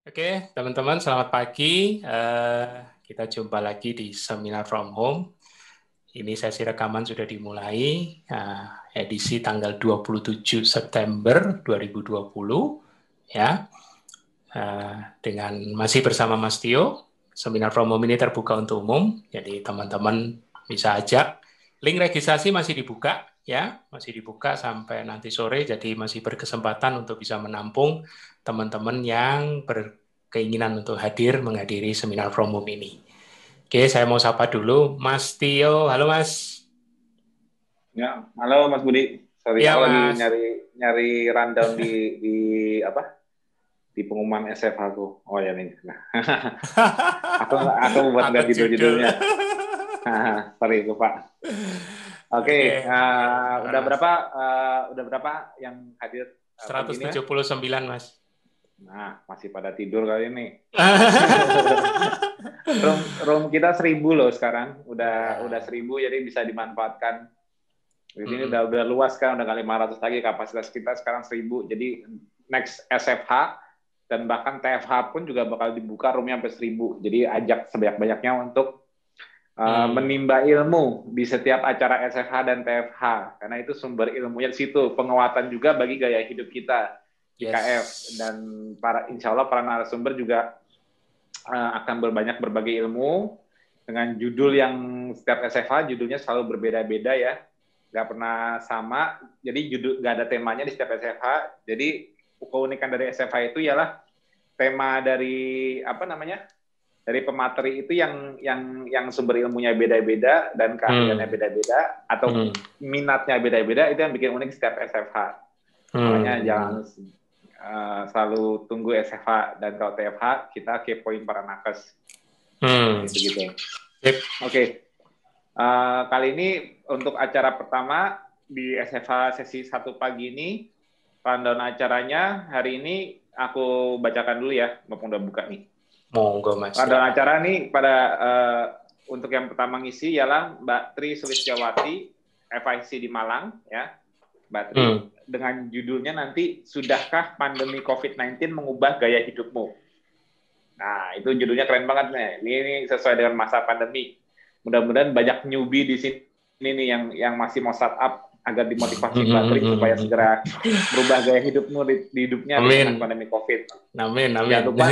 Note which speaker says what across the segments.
Speaker 1: Oke, teman-teman, selamat pagi. Kita jumpa lagi di Seminar from Home. Ini sesi rekaman sudah dimulai, edisi tanggal 27 September 2020, ya. Dengan masih bersama Mas Tio. Seminar from Home ini terbuka untuk umum, jadi teman-teman bisa ajak. Link registrasi masih dibuka, ya, masih dibuka sampai nanti sore, jadi masih berkesempatan untuk bisa menampung teman-teman yang berkeinginan untuk menghadiri seminar from home ini. Oke, saya mau sapa dulu Mas Tio. Halo Mas.
Speaker 2: Ya, halo Mas Budi. Sorry,
Speaker 1: Ya
Speaker 2: aku lagi
Speaker 1: Mas.
Speaker 2: nyari rundown di apa? Di pengumuman SF aku. Oh ya nih. Nah, aku buat
Speaker 1: Takut
Speaker 2: nggak
Speaker 1: judul.
Speaker 2: judul-judulnya. Sorry lupa. Oke,
Speaker 1: Oke, ya silakan Mas.
Speaker 2: udah berapa yang hadir pagi ini Mas?
Speaker 1: 179 Mas.
Speaker 2: Nah, masih pada tidur kali ini. Room kita 1.000 loh sekarang. Udah
Speaker 1: Ya.
Speaker 2: 1.000 jadi bisa dimanfaatkan. Ini
Speaker 1: Mm-mm.
Speaker 2: udah luas kan, udah kali 500 lagi, kapasitas kita sekarang 1.000. Jadi next SFH dan bahkan TFH pun juga bakal dibuka roomnya sampai 1.000. Jadi ajak sebanyak-banyaknya untuk menimba ilmu di setiap acara SFH dan TFH, karena itu sumber ilmunya di situ, penguatan juga bagi gaya hidup kita IKF, dan
Speaker 1: Yes.
Speaker 2: insya Allah para narasumber juga akan berbagi ilmu dengan judul yang setiap SFH judulnya selalu berbeda-beda ya, nggak pernah sama. Jadi judul nggak ada temanya di setiap SFH. Jadi keunikan dari SFH itu ialah tema dari dari pemateri itu yang sumber ilmunya beda-beda dan keahliannya
Speaker 1: Hmm.
Speaker 2: beda-beda atau
Speaker 1: Hmm.
Speaker 2: minatnya beda-beda, itu yang bikin unik setiap SFH. Makanya jangan
Speaker 1: Hmm.
Speaker 2: selalu tunggu SFH, dan kalau TFH kita kepoin para nakes.
Speaker 1: Hmm.
Speaker 2: Gitu-gitu.
Speaker 1: Sip.
Speaker 2: Oke. Kali ini untuk acara pertama di SFH sesi 1 pagi ini, rundown acaranya hari ini aku bacakan dulu ya, mumpung udah buka nih.
Speaker 1: Monggo Mas,
Speaker 2: Rundown
Speaker 1: silakan.
Speaker 2: acara nih untuk yang pertama ngisi ialah Mbak Tri Sulistiawati, FIC di Malang ya. Mbak Tri dengan judulnya nanti, Sudahkah Pandemi COVID-19 Mengubah Gaya Hidupmu? Nah, itu judulnya keren banget nih. Ini sesuai dengan masa pandemi. Mudah-mudahan banyak newbie di sini nih yang masih mau startup, agar dimotivasi Mbak Tri supaya segera berubah gaya hidupmu di hidupnya di tengah
Speaker 1: Amin.
Speaker 2: pandemi COVID.
Speaker 1: Amin,
Speaker 2: Jangan
Speaker 1: amin.
Speaker 2: lupa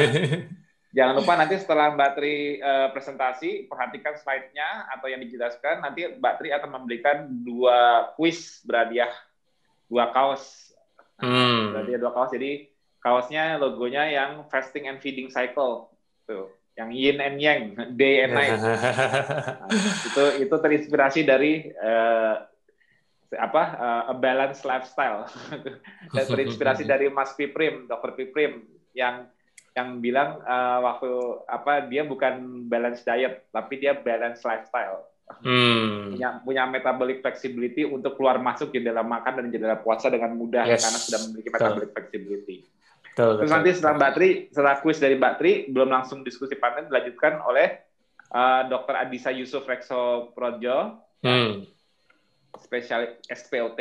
Speaker 2: Jangan lupa nanti setelah Mbak Tri presentasi, perhatikan slide-nya atau yang dijelaskan. Nanti Mbak Tri akan memberikan 2 kuis berhadiah 2 kaos. Nah, berhadiah 2 kaos. Jadi kaosnya logonya yang fasting and feeding cycle. Tuh, yang yin and yang, day and night. Nah, itu terinspirasi dari a balanced lifestyle. Dan terinspirasi dari Mas Piprim, Dr. Piprim, yang bilang waktu dia bukan balance diet, tapi dia balance lifestyle. Punya metabolic flexibility untuk keluar masuk jendela makan dan jendela puasa dengan mudah,
Speaker 1: Yes,
Speaker 2: karena sudah memiliki
Speaker 1: betul.
Speaker 2: metabolic flexibility.
Speaker 1: Betul,
Speaker 2: Terus
Speaker 1: betul,
Speaker 2: nanti
Speaker 1: betul.
Speaker 2: setelah kuis dari Mbak Tri, belum langsung diskusi panel, dilanjutkan oleh Dr. Adisa Yusuf Rekso Projo, ya, spesialis SPOT,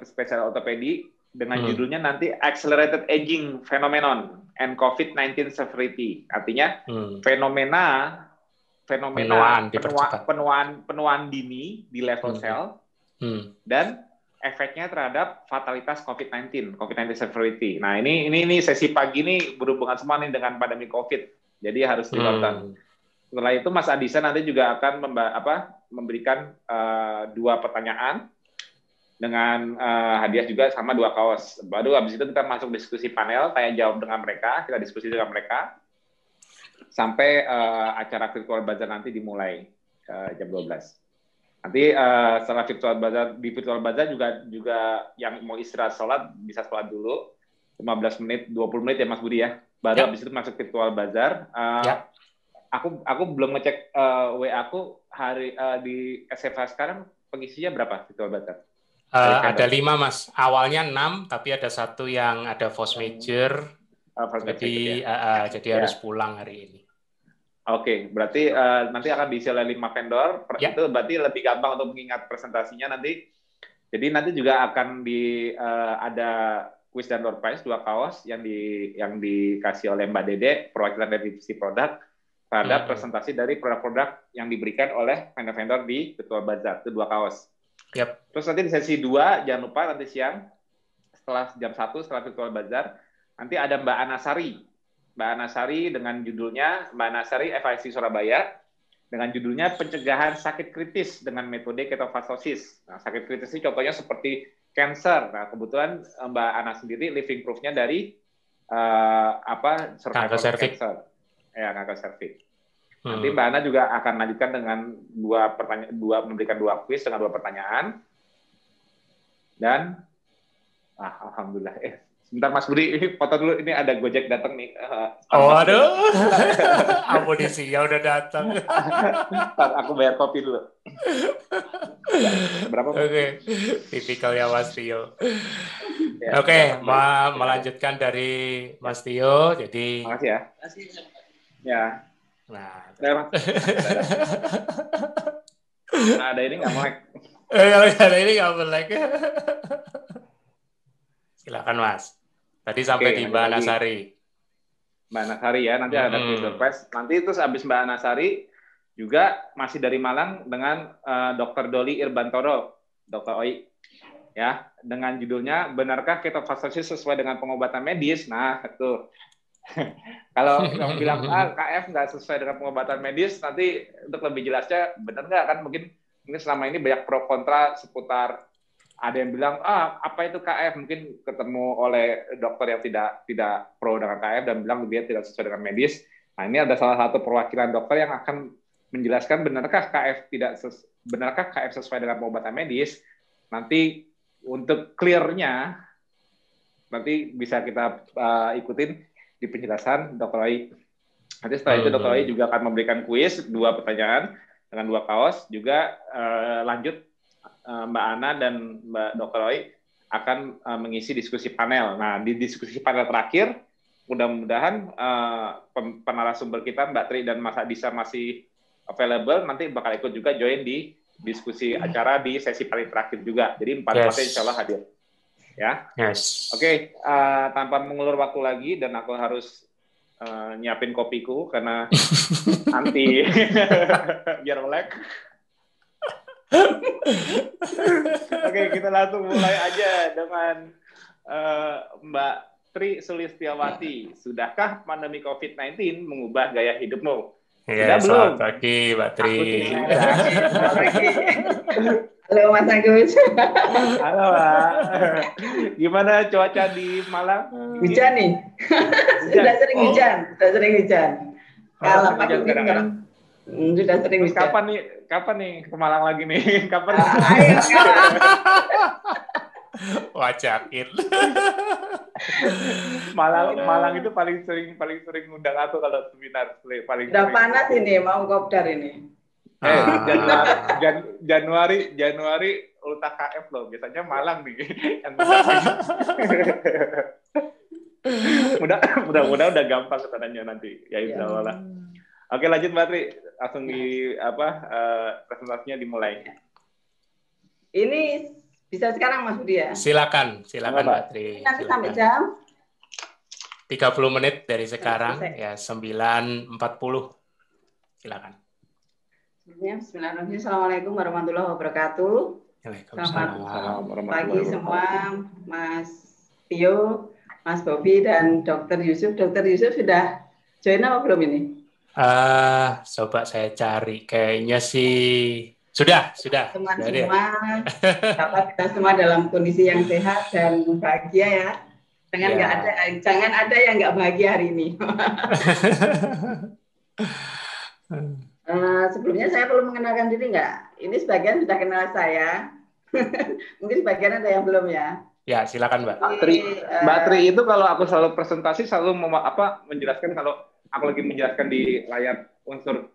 Speaker 2: spesial ortopedi, dengan judulnya nanti Accelerated Aging Phenomenon and COVID-19 Severity. Artinya fenomena penuaan dini di level sel dan efeknya terhadap fatalitas COVID-19 severity. Nah, ini sesi pagi ini berhubungan semua nih dengan pandemi COVID. Jadi harus ditonton. Setelah itu Mas Adisa nanti juga akan memberikan 2 pertanyaan dengan hadiah juga sama 2 kaos. Baru habis itu kita masuk diskusi panel, tanya jawab dengan mereka, kita diskusi dengan mereka sampai acara virtual bazar nanti dimulai jam 12. Nanti setelah virtual bazar juga yang mau istirahat sholat bisa sholat dulu 15 menit, 20 menit ya Mas Budi ya. Baru habis itu masuk virtual bazar. Aku belum ngecek WA aku di SFH sekarang pengisinya berapa virtual bazar?
Speaker 1: Ada 5 Mas. Awalnya 6, tapi ada 1 yang ada force major. Jadi harus pulang hari ini.
Speaker 2: Oke, berarti nanti akan diisi oleh 5 vendor. Itu berarti lebih gampang untuk mengingat presentasinya nanti. Jadi nanti juga akan ada kuis dan door prize, 2 kaos yang dikasih oleh Mbak Dede, perwakilan dari divisi produk, terhadap presentasi dari produk-produk yang diberikan oleh vendor-vendor di Virtual Bazaar, itu 2 kaos.
Speaker 1: Yep.
Speaker 2: Terus nanti di sesi 2, jangan lupa nanti siang, setelah jam 1, setelah Virtual Bazaar, nanti ada Mbak Anasari. Mbak Anasari dengan judulnya, Mbak Anasari FIC Surabaya, dengan judulnya Pencegahan Sakit Kritis dengan Metode Ketofastosis. Nah, sakit kritis ini contohnya seperti cancer. Nah, kebetulan Mbak Ana sendiri living proof-nya dari survival cancer. Ya, kanker serviks. Nanti Mbak Ana juga akan lanjutkan dengan memberikan 2 kuis dengan 2 pertanyaan. Dan alhamdulillah. Sebentar Mas Budi, ini foto dulu. Ini ada Gojek datang nih.
Speaker 1: Aduh. Amunisi ya udah datang.
Speaker 2: Aku bayar kopi dulu. Berapa?
Speaker 1: Oke. Tipikal ya Mas Tio. Ya, Oke, melanjutkan dari Mas Tio. Jadi
Speaker 2: makasih ya. Ya.
Speaker 1: Nah,
Speaker 2: ada ini nggak melek.
Speaker 1: Ada ini nggak melek. Silakan Mas. Tadi sampai di Mbak Anasari.
Speaker 2: Mbak Anasari ya, nanti ada surprise. Nanti terus habis Mbak Anasari juga masih dari Malang dengan Dr. Doli Irbantoro, Dr. Oi. Ya, dengan judulnya Benarkah Ketofastosis sesuai dengan pengobatan medis? Nah, itu. Kalau kamu bilang KF nggak sesuai dengan pengobatan medis, nanti untuk lebih jelasnya benar nggak kan mungkin selama ini banyak pro kontra seputar, ada yang bilang apa itu KF, mungkin ketemu oleh dokter yang tidak pro dengan KF dan bilang dia tidak sesuai dengan medis. Nah, ini ada salah satu perwakilan dokter yang akan menjelaskan benarkah KF sesuai dengan pengobatan medis. Nanti untuk clear-nya nanti bisa kita ikutin di penjelasan Dr. Oi. Nanti setelah itu Dr. Oi juga akan memberikan kuis 2 pertanyaan dengan 2 kaos. Juga lanjut Mbak Ana dan Mbak Dr. Oi akan mengisi diskusi panel. Nah, di diskusi panel terakhir, mudah-mudahan penarasumber kita Mbak Tri dan Mas Adisa masih available, nanti bakal ikut juga join di diskusi acara di sesi paling terakhir juga. Jadi 4-4 insya Allah hadir. Ya, Oke, tanpa mengulur waktu lagi dan aku harus nyiapin kopiku karena nanti biar melek. Oke, kita langsung mulai aja dengan Mbak Tri Sulistiawati. Sudahkah pandemi COVID-19 mengubah gaya hidupmu?
Speaker 1: Ya, selamat pagi, Mbak Tri.
Speaker 3: Halo Mas Agus.
Speaker 2: Halo Mbak. Gimana cuaca di Malang?
Speaker 3: Hujan nih. Sudah sering hujan. Kalau pagi ini enggak. Sudah sering hujan.
Speaker 2: Kapan nih ke Malang lagi nih? Kapan?
Speaker 3: Ayo.
Speaker 1: Wajakin.
Speaker 2: Malang itu paling sering ngundang aku kalau seminar paling.
Speaker 3: Udah panas ini, mau kopdar ini.
Speaker 2: Januari ulta KF loh, biasanya Malang nih yang mudah-mudahan udah gampang kesananya nanti ya insya Allah. Oke, lanjut Mbak Tri, langsung di presentasinya dimulai.
Speaker 3: Ini bisa sekarang Mas Budi ya?
Speaker 1: Silakan Mbak Tri.
Speaker 3: Nanti sampai jam
Speaker 1: 30 menit dari sekarang ya 9.40. Silakan.
Speaker 3: Bismillahirrahmanirrahim. Assalamualaikum warahmatullahi wabarakatuh. Selamat pagi semua, Mas Tio, Mas Bobi, dan Dr. Yusuf. Dr. Yusuf sudah join apa belum ini?
Speaker 1: Coba saya cari. Kayaknya sih sudah.
Speaker 3: Teman-teman, kita semua dalam kondisi yang sehat dan bahagia ya. Jangan ada yang nggak bahagia hari ini. Sebelumnya saya perlu mengenalkan diri nggak? Ini sebagian sudah kenal saya. Mungkin sebagian ada yang belum ya.
Speaker 1: Ya, silakan Mbak.
Speaker 2: Mbak Tri itu kalau aku selalu presentasi selalu menjelaskan, kalau aku lagi menjelaskan di layar unsur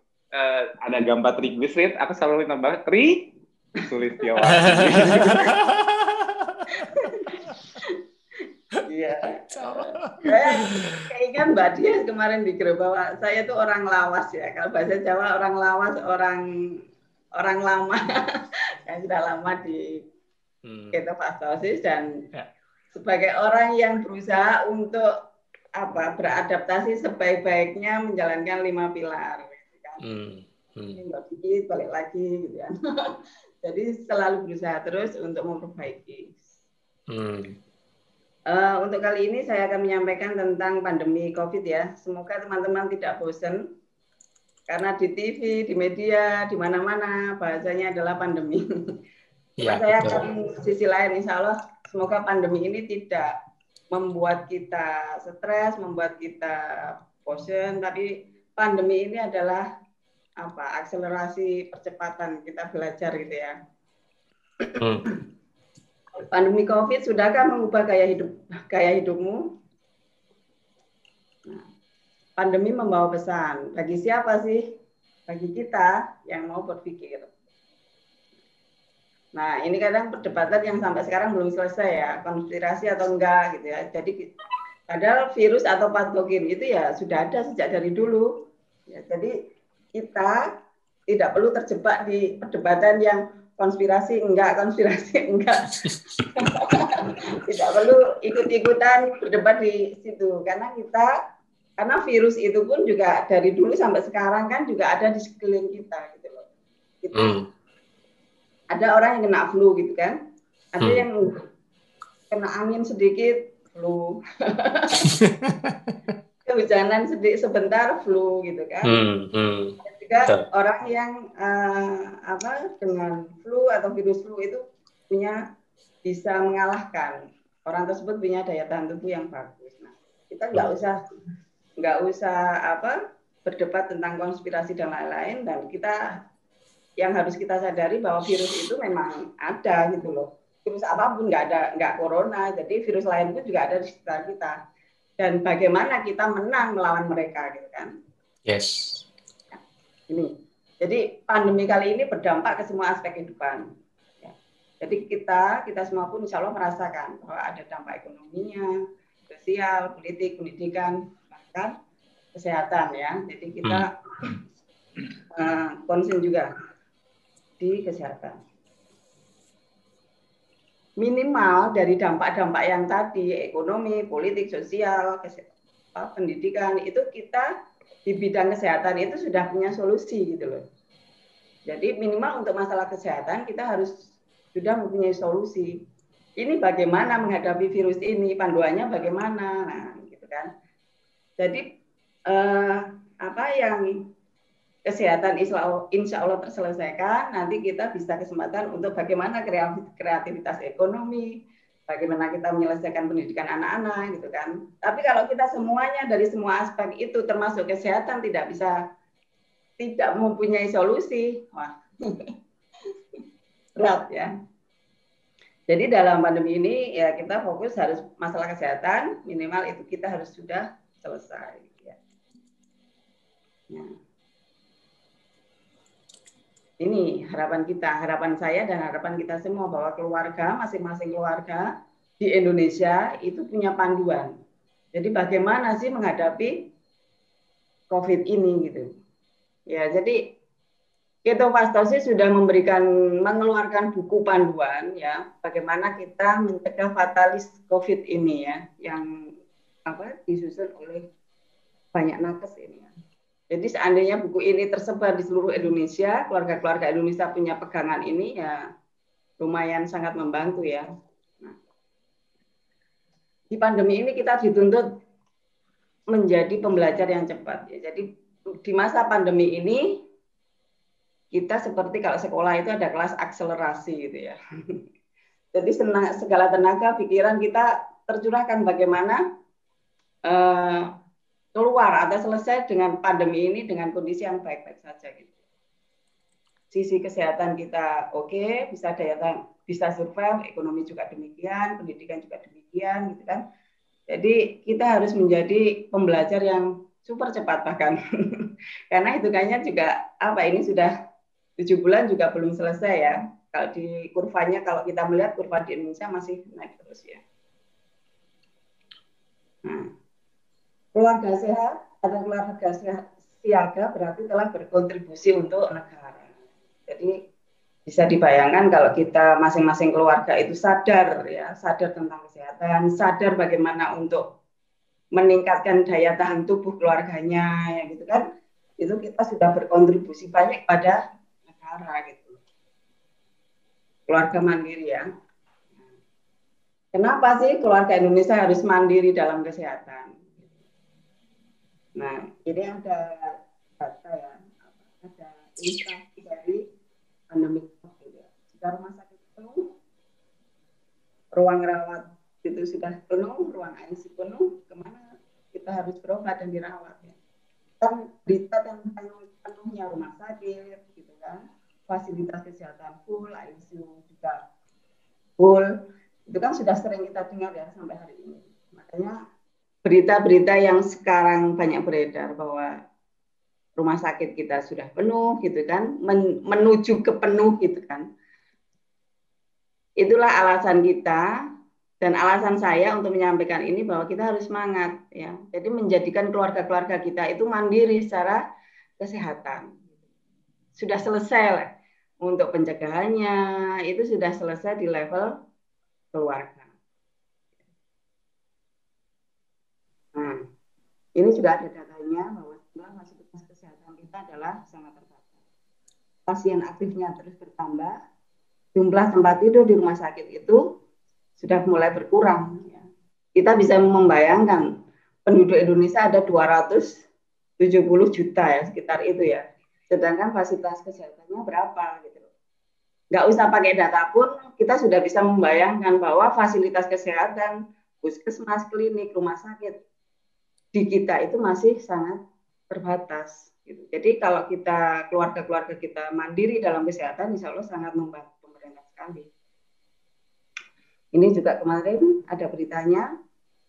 Speaker 2: ada gambar triglycerid, aku selalu nambah Tri Sulistiawati.
Speaker 3: Iya. Saya keingat Mbak Dia kemarin di grup bahwa saya itu orang lawas ya. Kalau bahasa Jawa orang lawas, orang lama yang sudah lama di ketofastosis dan sebagai orang yang berusaha untuk beradaptasi sebaik-baiknya menjalankan 5 pilar. Gitu kan. Nggak dikit, balik lagi gitu kan. Jadi selalu berusaha terus untuk memperbaiki. Untuk kali ini saya akan menyampaikan tentang pandemi COVID ya. Semoga teman-teman tidak bosan karena di TV, di media, di mana-mana bahasanya adalah pandemi. Ya, saya akan sisi lain, insya Allah semoga pandemi ini tidak membuat kita stres, membuat kita bosan, tapi pandemi ini adalah akselerasi percepatan kita belajar gitu ya. Pandemi COVID sudahkah mengubah gaya hidupmu? Nah, pandemi membawa pesan. Bagi siapa sih? Bagi kita yang mau berpikir. Nah, ini kadang perdebatan yang sampai sekarang belum selesai ya, konspirasi atau enggak gitu ya. Jadi padahal virus atau patogen itu ya sudah ada sejak dari dulu. Ya, jadi kita tidak perlu terjebak di perdebatan yang konspirasi enggak. Tidak perlu ikut-ikutan berdebat di situ karena virus itu pun juga dari dulu sampai sekarang kan juga ada di sekeliling kita gitu loh. Ada orang yang kena flu gitu kan. Ada yang kena angin sedikit flu. Kehujanan sebentar flu gitu kan. Juga orang yang dengan flu atau virus flu itu bisa mengalahkan. Orang tersebut punya daya tahan tubuh yang bagus. Nah, kita nggak usah berdebat tentang konspirasi dan lain-lain, dan yang harus kita sadari bahwa virus itu memang ada gitu loh. Virus apapun nggak corona, jadi virus lain pun juga ada di sekitar kita. Dan bagaimana kita menang melawan mereka gitu kan?
Speaker 1: Yes.
Speaker 3: Nah, ini. Jadi pandemi kali ini berdampak ke semua aspek kehidupan. Ya. Jadi kita semua pun insya Allah merasakan bahwa ada dampak ekonominya, sosial, politik, pendidikan, bahkan kesehatan ya. Jadi kita konsen juga di kesehatan. Minimal dari dampak-dampak yang tadi, ekonomi, politik, sosial, pendidikan, itu kita di bidang kesehatan itu sudah punya solusi gitu loh. Jadi minimal untuk masalah kesehatan kita harus sudah mempunyai solusi. Ini bagaimana menghadapi virus ini, panduannya bagaimana, nah, gitu kan. Jadi yang kesehatan insya Allah terselesaikan, nanti kita bisa kesempatan untuk bagaimana kreativitas ekonomi, bagaimana kita menyelesaikan pendidikan anak-anak gitu kan. Tapi kalau kita semuanya dari semua aspek itu termasuk kesehatan tidak mempunyai solusi, wah berat ya. Jadi dalam pandemi ini ya kita fokus harus masalah kesehatan, minimal itu kita harus sudah selesai. Ya. Nah. Ini harapan saya dan harapan kita semua bahwa masing-masing keluarga di Indonesia itu punya panduan. Jadi bagaimana sih menghadapi COVID ini gitu. Ya, jadi Ketopastosis sudah mengeluarkan buku panduan ya, bagaimana kita mencegah fatalis COVID ini ya, yang disusun oleh banyak nakes ini ya. Jadi seandainya buku ini tersebar di seluruh Indonesia, keluarga-keluarga Indonesia punya pegangan ini ya lumayan sangat membantu ya. Nah, di pandemi ini kita dituntut menjadi pembelajar yang cepat ya. Jadi di masa pandemi ini kita seperti kalau sekolah itu ada kelas akselerasi gitu ya. Jadi segala tenaga pikiran kita tercurahkan bagaimana keluar atau selesai dengan pandemi ini dengan kondisi yang baik-baik saja gitu. Sisi kesehatan kita oke, bisa daya tahan, bisa survive, ekonomi juga demikian, pendidikan juga demikian gitu kan. Jadi kita harus menjadi pembelajar yang super cepat bahkan. Karena hitungannya juga ini sudah 7 bulan juga belum selesai ya. Kalau di kurvanya, kalau kita melihat kurva di Indonesia masih naik terus ya. Nah, keluarga sehat atau keluarga siaga berarti telah berkontribusi untuk negara. Jadi bisa dibayangkan kalau kita masing-masing keluarga itu sadar ya, sadar tentang kesehatan, sadar bagaimana untuk meningkatkan daya tahan tubuh keluarganya, ya gitu kan, itu kita sudah berkontribusi banyak pada negara gitu. Keluarga mandiri ya. Kenapa sih keluarga Indonesia harus mandiri dalam kesehatan? Nah, ini ada data ya, ada ilustrasi dari pandemi COVID ya. Jika rumah sakit penuh, ruang rawat itu sudah penuh, ruang ICU penuh, kemana kita harus berobat dan dirawat ya. Kan berita tentang penuhnya rumah sakit, gitu kan, fasilitas kesehatan full, ICU juga full, itu kan sudah sering kita dengar ya sampai hari ini. Makanya berita-berita yang sekarang banyak beredar bahwa rumah sakit kita sudah penuh, gitu kan, menuju ke penuh, gitu kan. Itulah alasan kita dan alasan saya untuk menyampaikan ini bahwa kita harus semangat ya. Jadi menjadikan keluarga-keluarga kita itu mandiri secara kesehatan. Sudah selesai untuk pencegahannya, itu sudah selesai di level keluarga. Nah, ini juga ada datanya bahwa jumlah fasilitas kesehatan kita adalah sangat terbatas. Pasien aktifnya terus bertambah, jumlah tempat tidur di rumah sakit itu sudah mulai berkurang. Ya. Kita bisa membayangkan penduduk Indonesia ada 270 juta ya, sekitar itu ya. Sedangkan fasilitas kesehatannya berapa gitu. Nggak usah pakai data pun, kita sudah bisa membayangkan bahwa fasilitas kesehatan, puskesmas, klinik, rumah sakit di kita itu masih sangat terbatas. Gitu. Jadi kalau kita, keluarga-keluarga kita mandiri dalam kesehatan, insya Allah sangat membantu pemerintah sekali. Ini juga kemarin ada beritanya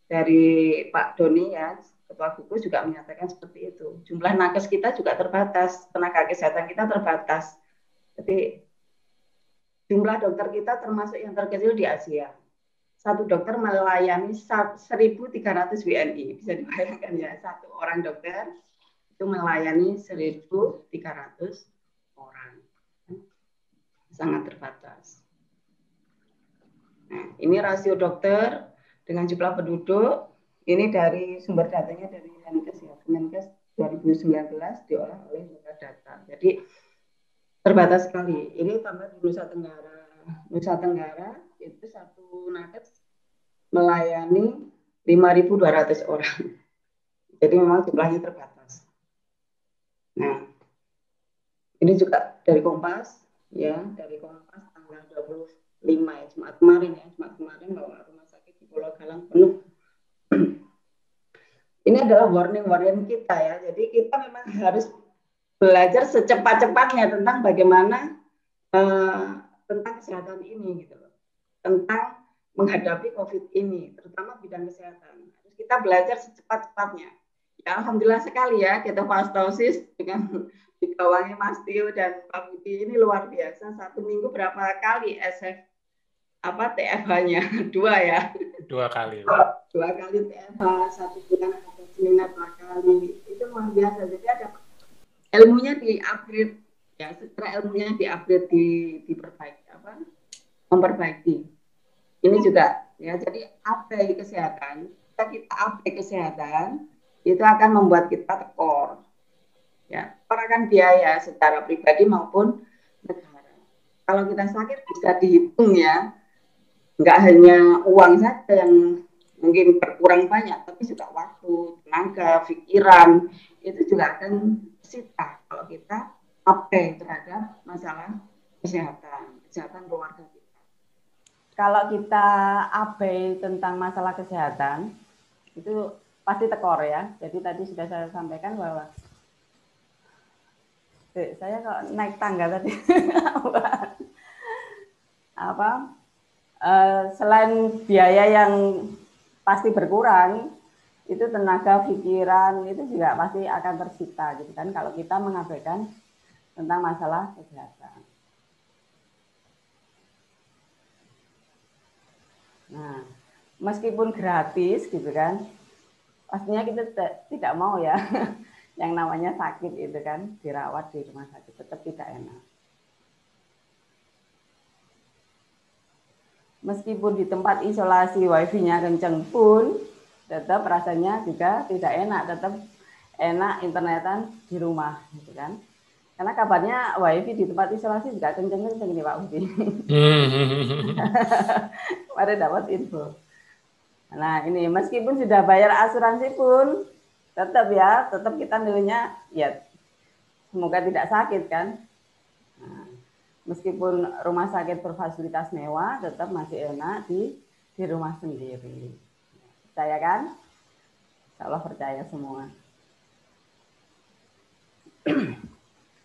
Speaker 3: dari Pak Doni ya, Ketua Gugus juga menyatakan seperti itu. Jumlah nakes kita juga terbatas, tenaga kesehatan kita terbatas. Jadi jumlah dokter kita termasuk yang terkecil di Asia. Satu dokter melayani 1.300 WNI. Bisa dibayangkan ya, satu orang dokter itu melayani 1.300 orang. Sangat terbatas. Nah, ini rasio dokter dengan jumlah penduduk, ini dari sumber datanya dari Menkes ya, Menkes 2019 diolah oleh Metadata. Jadi terbatas sekali. Ini tambah di Nusa Tenggara. Nusa Tenggara itu satu nakes melayani 5.200 orang. Jadi memang jumlahnya terbatas. Nah, ini juga dari Kompas ya, dari Kompas tanggal 25 ya, Jumat kemarin bahwa rumah sakit di Pulau Galang penuh. Ini adalah warning kita ya. Jadi kita memang harus belajar secepat-cepatnya tentang bagaimana tentang kesehatan ini gitu loh. Tentang menghadapi COVID ini, terutama bidang kesehatan. Harus kita belajar secepat-cepatnya. Ya, alhamdulillah sekali ya, ketofastosis dengan dikawangi Mas Tio dan Pak Budi ini luar biasa. Satu minggu berapa kali SF TFH-nya? 2 ya.
Speaker 1: 2 kali.
Speaker 3: 2 kali TFH, 1 bulan ada seminar 2 kali. Itu luar biasa. Jadi ada ilmunya di-upgrade ya, secara ilmunya di-upgrade, diperbaiki memperbaiki. Ini juga ya, jadi API kesehatan, kita API kesehatan itu akan membuat kita tekor. Ya, kan biaya secara pribadi maupun negara. Kalau kita sakit bisa dihitung ya, nggak hanya uang saja yang mungkin berkurang banyak, tapi juga waktu, tenaga, pikiran, itu juga akan sita kalau kita abai terhadap masalah kesehatan keluarga kita. Kalau kita abai tentang masalah kesehatan, itu pasti tekor ya. Jadi tadi sudah saya sampaikan bahwa saya kalau naik tangga tadi selain biaya yang pasti berkurang, itu tenaga, pikiran itu juga pasti akan tersita gitu kan kalau kita mengabaikan tentang masalah kesehatan. Nah, meskipun gratis gitu kan, pastinya kita tidak mau ya yang namanya sakit itu kan dirawat di rumah sakit, tetap tidak enak. meskipun di tempat isolasi wifi-nya kenceng pun tetap rasanya juga tidak enak, tetap enak internetan di rumah gitu kan. Karena kabarnya wifi di tempat isolasi juga kenceng-kenceng nih Pak Budi. Mari dapat info. Nah ini meskipun sudah bayar asuransi pun tetap kita nilainya ya semoga tidak sakit kan. Nah, meskipun rumah sakit berfasilitas mewah tetap masih enak di rumah sendiri. Percaya kan? Insya Allah percaya semua.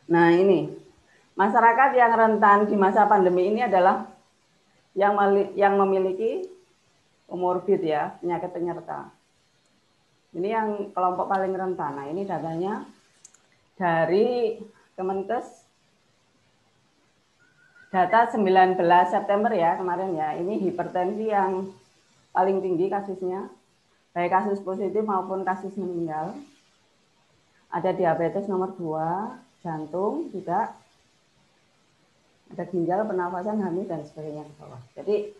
Speaker 3: Nah ini masyarakat yang rentan di masa pandemi ini adalah yang memiliki komorbid ya, penyakit penyerta. Ini yang kelompok paling rentan. Nah ini datanya dari Kemenkes, data 19 September ya kemarin ya. Ini hipertensi yang paling tinggi kasusnya, baik kasus positif maupun kasus meninggal. Ada diabetes nomor 2, jantung juga, ada ginjal, pernafasan, hamil dan sebagainya ke bawah. Jadi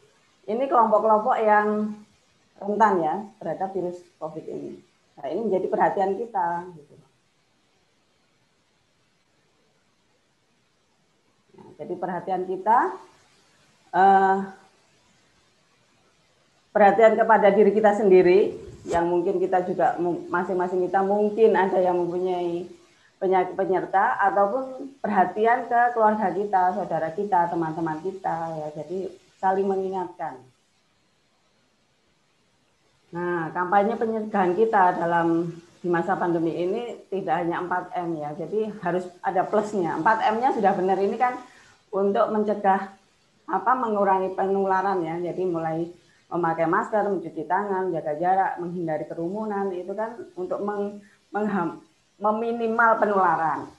Speaker 3: ini kelompok-kelompok yang rentan ya terhadap virus COVID ini. Nah ini menjadi perhatian kita. Gitu. Nah, jadi perhatian kita, perhatian kepada diri kita sendiri, yang mungkin kita juga masing-masing kita mungkin ada yang mempunyai penyakit penyerta, ataupun perhatian ke keluarga kita, saudara kita, teman-teman kita ya. Jadi saling mengingatkan. Nah, kampanye pencegahan kita di masa pandemi ini tidak hanya 4M ya. Jadi harus ada plusnya. 4M-nya sudah benar, ini kan untuk mencegah mengurangi penularan ya. Jadi mulai memakai masker, mencuci tangan, menjaga jarak, menghindari kerumunan, itu kan untuk meminimal penularan.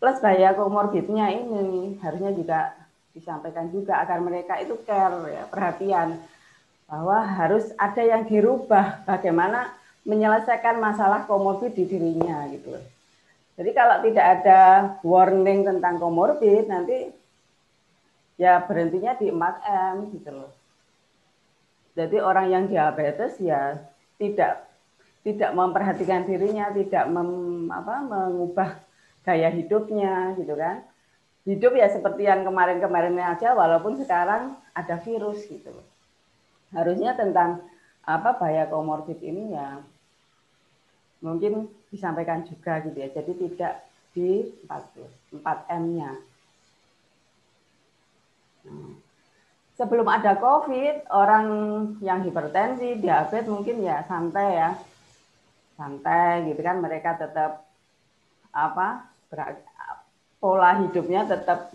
Speaker 3: Plus bahaya komorbidnya ini harusnya juga disampaikan juga agar mereka itu care ya, perhatian bahwa harus ada yang dirubah bagaimana menyelesaikan masalah komorbid di dirinya gitu. Jadi kalau tidak ada warning tentang komorbid nanti ya berhentinya di 4M gitu loh. Jadi orang yang diabetes ya tidak memperhatikan dirinya, tidak mengubah gaya hidupnya gitu kan. Hidup ya seperti yang kemarin-kemarin aja walaupun sekarang ada virus gitu loh. Harusnya tentang bahaya komorbid ini ya mungkin disampaikan juga gitu ya. Jadi tidak di 4M-nya. Nah, sebelum ada COVID, orang yang hipertensi, diabetes mungkin ya santai ya. Santai gitu kan, mereka tetap pola hidupnya tetap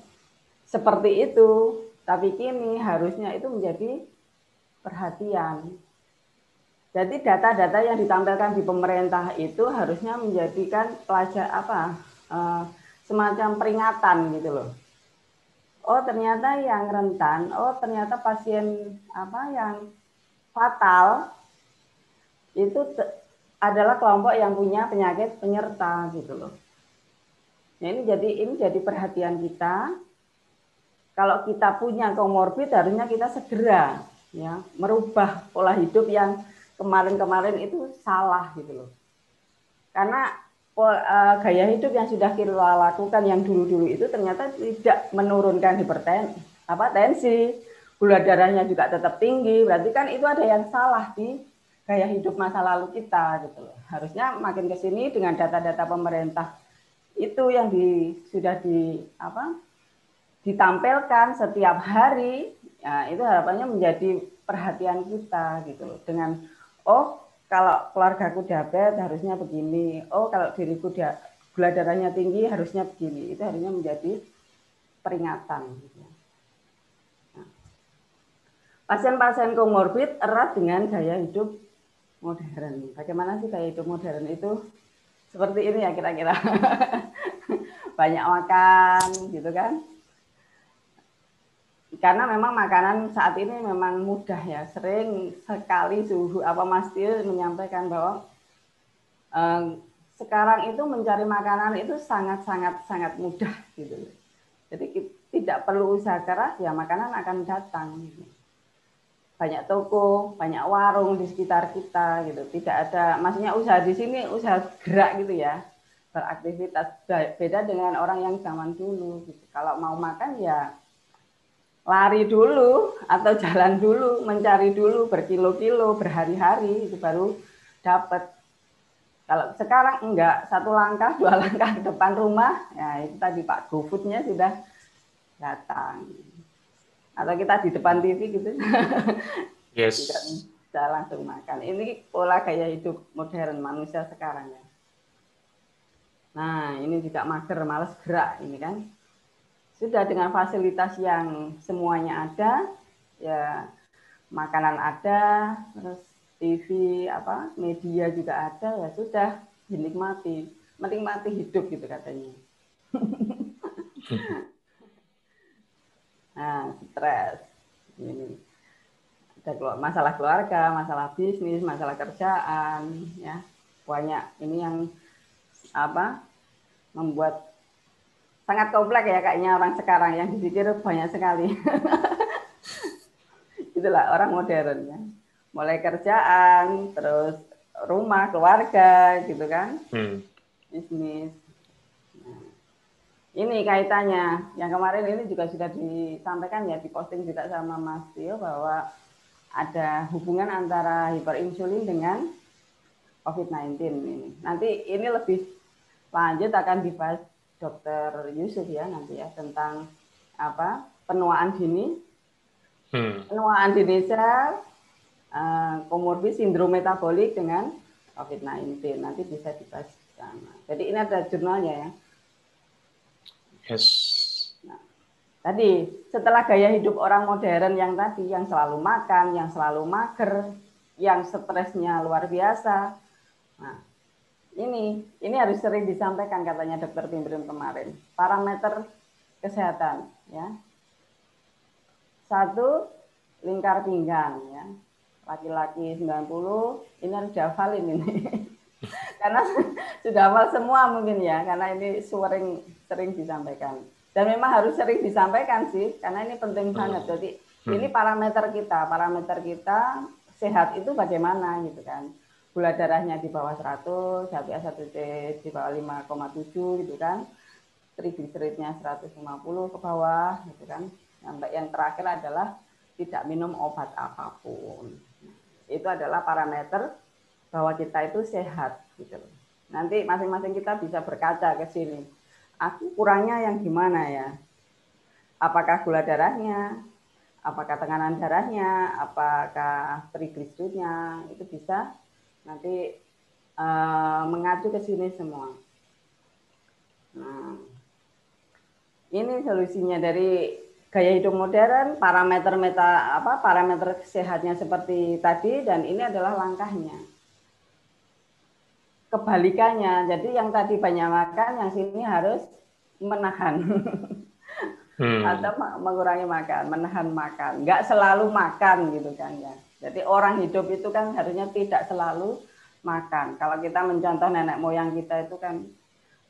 Speaker 3: seperti itu. Tapi kini harusnya itu menjadi perhatian. Jadi data-data yang ditampilkan di pemerintah itu harusnya menjadikan semacam peringatan gitu loh. Oh ternyata yang rentan, oh ternyata pasien yang fatal itu adalah kelompok yang punya penyakit penyerta gitu loh. Nah, ini jadi perhatian kita. Kalau kita punya komorbid harusnya kita segera ya merubah pola hidup yang kemarin-kemarin itu salah gitu loh. Karena gaya hidup yang sudah kita lakukan yang dulu-dulu itu ternyata tidak menurunkan tensi, gula darahnya juga tetap tinggi. Berarti kan itu ada yang salah di gaya hidup masa lalu kita gitu loh. Harusnya makin ke sini dengan data-data pemerintah itu yang sudah ditampilkan setiap hari, ya, itu harapannya menjadi perhatian kita gitu loh. Dengan kalau keluargaku diabetes harusnya begini, kalau diriku gula darahnya tinggi harusnya begini, itu harusnya menjadi peringatan. Gitu. Nah, pasien-pasien komorbid erat dengan gaya hidup modern. Bagaimana sih gaya hidup modern itu? Seperti ini ya kira-kira. Banyak makan gitu kan. Karena memang makanan saat ini memang mudah ya, sering sekali Mas Tio menyampaikan bahwa sekarang itu mencari makanan itu sangat mudah gitu. Jadi tidak perlu usaha keras ya makanan akan datang. Gitu. banyak toko, banyak warung di sekitar kita gitu. Tidak ada, maksudnya usaha di sini usaha gerak gitu ya, beraktivitas. Beda dengan orang yang zaman dulu gitu. Kalau mau makan ya lari dulu atau jalan dulu, mencari dulu berkilo-kilo, berhari-hari itu baru dapat. Kalau sekarang enggak, satu langkah, 2 langkah ke depan rumah, ya itu tadi Pak GoFood-nya sudah datang. Atau kita di depan TV gitu.
Speaker 1: Yes.
Speaker 3: Tidak bisa langsung makan. Ini pola gaya hidup modern manusia sekarang ya. Nah, ini juga mager, malas gerak ini kan. Sudah dengan fasilitas yang semuanya ada, ya makanan ada, terus TV apa media juga ada, ya sudah dinikmati, menikmati hidup gitu katanya. Nah, stres ini ada masalah keluarga, masalah bisnis, masalah kerjaan, ya banyak ini yang apa membuat sangat kompleks ya kayaknya orang sekarang yang dipikir banyak sekali. Itulah orang modern ya. Mulai kerjaan, terus rumah, keluarga, gitu kan, bisnis. Nah, ini kaitannya. Yang kemarin ini juga sudah disampaikan ya, diposting juga sama Mas Tio bahwa ada hubungan antara hiperinsulin dengan COVID-19 ini. Nanti ini lebih lanjut akan dibahas Dokter Yusuf ya nanti ya tentang apa penuaan dini, penuaan dini sel, komorbid sindrom metabolik dengan COVID-19 nanti bisa dibahas sama. Jadi ini ada jurnalnya ya.
Speaker 1: Yes.
Speaker 3: Nah, tadi setelah gaya hidup orang modern yang tadi yang selalu makan, yang selalu mager, yang stresnya luar biasa. Nah, ini harus sering disampaikan katanya Dokter Pimprim kemarin. Parameter kesehatan ya. 1 lingkar pinggang ya. Laki-laki 90 ini harus dihafalin ini. Karena sudah hafal semua mungkin ya, karena ini sering disampaikan. Dan memang harus sering disampaikan sih, karena ini penting banget. Jadi ini parameter kita sehat itu bagaimana gitu kan. Gula darahnya di bawah 100, HbA1c di bawah 5,7 gitu kan. Trigliseridnya 150 ke bawah gitu kan. Sampai yang terakhir adalah tidak minum obat apapun. Itu adalah parameter bahwa kita itu sehat gitu. Nanti masing-masing kita bisa berkaca ke sini. Aku kurangnya yang gimana ya? Apakah gula darahnya? Apakah tekanan darahnya? Apakah trigliseridnya? Itu bisa nanti mengacu ke sini semua. Nah, ini solusinya dari gaya hidup modern, parameter sehatnya seperti tadi, dan ini adalah langkahnya. Kebalikannya, jadi yang tadi banyak makan, yang sini harus menahan atau mengurangi makan, menahan makan. Nggak selalu makan gitu kan ya. Jadi orang hidup itu kan harusnya tidak selalu makan. Kalau kita mencontoh nenek moyang kita itu kan,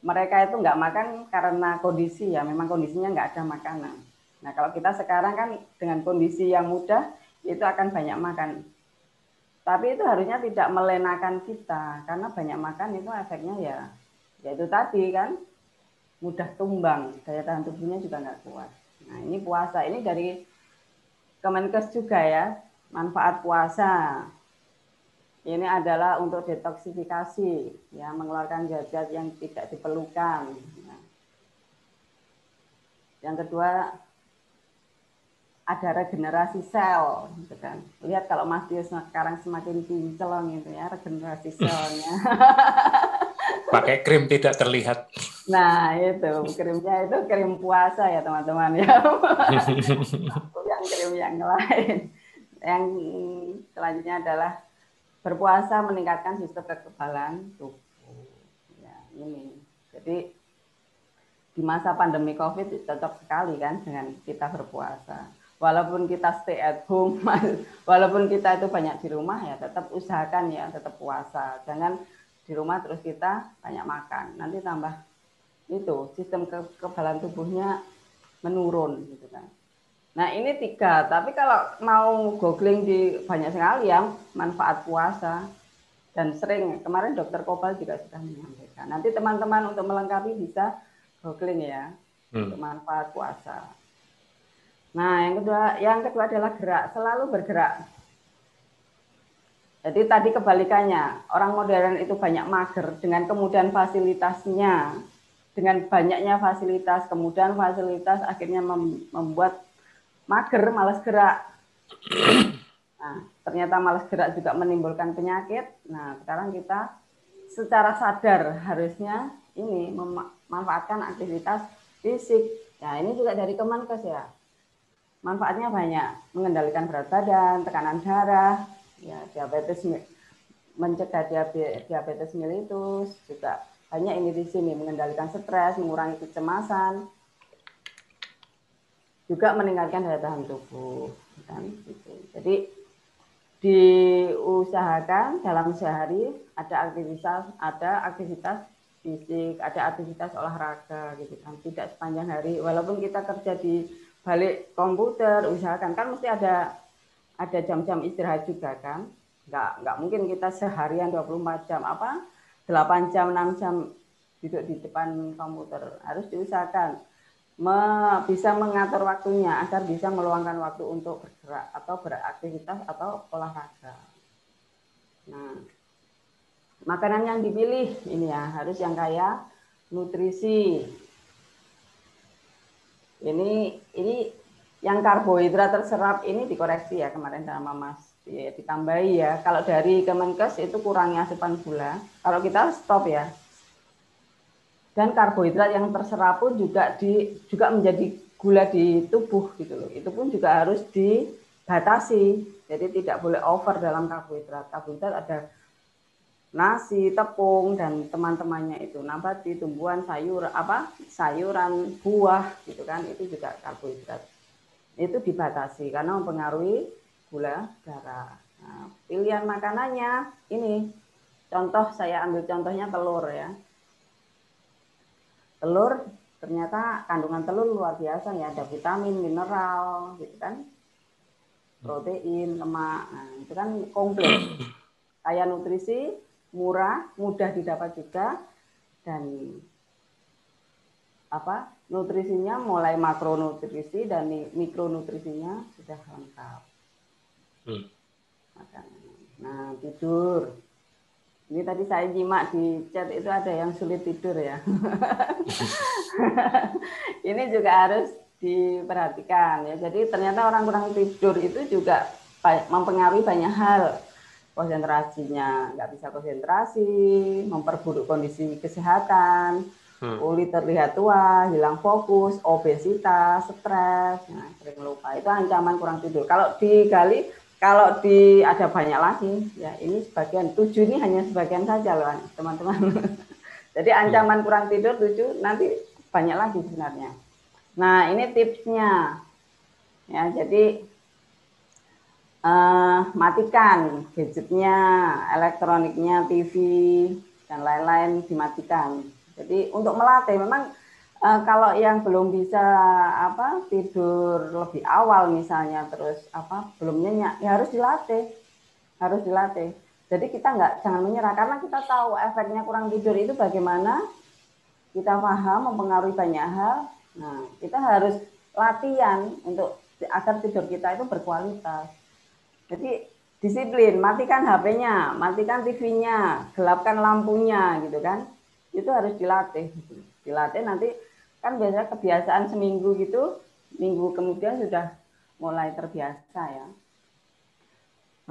Speaker 3: mereka itu nggak makan karena kondisi ya, memang kondisinya nggak ada makanan. Nah kalau kita sekarang kan dengan kondisi yang mudah, itu akan banyak makan. Tapi itu harusnya tidak melenakan kita, karena banyak makan itu efeknya ya itu tadi kan, mudah tumbang, daya tahan tubuhnya juga nggak kuat. Nah ini puasa, ini dari Kemenkes juga ya, manfaat puasa. Ini adalah untuk detoksifikasi, ya mengeluarkan zat-zat yang tidak diperlukan. Yang kedua, ada regenerasi sel, gitu kan. Lihat kalau Mas Tio sekarang semakin kinclong gitu ya, regenerasi selnya.
Speaker 1: Pakai krim tidak terlihat.
Speaker 3: Nah itu, krimnya itu krim puasa ya teman-teman ya. Yang krim yang lain. Yang selanjutnya adalah berpuasa meningkatkan sistem kekebalan tubuh. Ya, ini. Jadi di masa pandemi COVID cocok sekali kan dengan kita berpuasa. Walaupun kita stay at home, walaupun kita itu banyak di rumah ya tetap usahakan ya tetap puasa. Jangan di rumah terus kita banyak makan. Nanti tambah itu sistem kekebalan tubuhnya menurun gitu kan. Nah ini 3, tapi kalau mau googling di banyak sekali ya manfaat puasa dan sering. Kemarin Dokter Kobal juga sudah menyampaikan. Nanti teman-teman untuk melengkapi bisa googling ya untuk manfaat puasa. Nah yang kedua adalah gerak, selalu bergerak. Jadi tadi kebalikannya, orang modern itu banyak mager dengan kemudahan fasilitasnya, dengan banyaknya fasilitas, kemudahan fasilitas akhirnya membuat mager, malas gerak. Nah, ternyata malas gerak juga menimbulkan penyakit. Nah, sekarang kita secara sadar harusnya ini memanfaatkan aktivitas fisik. Nah, ini juga dari Kemenkes ya. Manfaatnya banyak, mengendalikan berat badan, tekanan darah, ya, diabetes, mencegah diabetes mellitus, juga banyak ini di sini, mengendalikan stres, mengurangi kecemasan, juga meningkatkan daya tahan tubuh, kan gitu. Jadi diusahakan dalam sehari ada aktivitas fisik, ada aktivitas olahraga gitu kan. Tidak sepanjang hari, walaupun kita kerja di balik komputer, usahakan kan mesti ada jam-jam istirahat juga kan. Nggak mungkin kita seharian 24 jam 8 jam 6 jam duduk di depan komputer. Harus diusahakan bisa mengatur waktunya agar bisa meluangkan waktu untuk bergerak atau beraktivitas atau olahraga. Nah, makanan yang dipilih ini ya harus yang kaya nutrisi. Ini yang karbohidrat terserap ini dikoreksi ya kemarin sama Mas, ya, ditambahi ya. Kalau dari Kemenkes itu kurangi asupan gula. Kalau kita stop ya. Dan karbohidrat yang terserap pun juga menjadi gula di tubuh gitu loh. Itu pun juga harus dibatasi. Jadi tidak boleh over dalam karbohidrat. Karbohidrat ada nasi, tepung dan teman-temannya itu, nabati, tumbuhan, sayuran, buah gitu kan, itu juga karbohidrat. Itu dibatasi karena mempengaruhi gula darah. Nah, pilihan makanannya ini, contoh saya ambil contohnya telur ya. Telur ternyata kandungan telur luar biasa ya, ada vitamin, mineral gitu kan, protein, lemak, nah, itu kan komplit, kaya nutrisi, murah, mudah didapat juga, dan nutrisinya mulai makronutrisi dan mikronutrisinya sudah lengkap. Nah, tidur. Ini tadi saya nyimak di chat itu ada yang sulit tidur ya. Ini juga harus diperhatikan ya. Jadi ternyata orang kurang tidur itu juga mempengaruhi banyak hal. Konsentrasinya nggak bisa konsentrasi, memperburuk kondisi kesehatan, kulit terlihat tua, hilang fokus, obesitas, stres, nah, sering lupa. Itu ancaman kurang tidur. Kalau ada banyak lagi, ya ini sebagian, 7 ini hanya sebagian saja loh teman-teman. Jadi ancaman kurang tidur 7, nanti banyak lagi sebenarnya. Nah ini tipsnya, ya jadi matikan gadgetnya, elektroniknya, TV dan lain-lain dimatikan. Jadi untuk melatih memang kalau yang belum bisa tidur lebih awal misalnya, terus belum nyenyak, ya harus dilatih. Jadi kita jangan menyerah karena kita tahu efeknya kurang tidur itu bagaimana, kita paham mempengaruhi banyak hal. Nah kita harus latihan untuk agar tidur kita itu berkualitas. Jadi disiplin, matikan HP-nya, matikan TV-nya, gelapkan lampunya gitu kan. Itu harus dilatih. Dilatih nanti kan biasanya kebiasaan seminggu gitu, minggu kemudian sudah mulai terbiasa ya.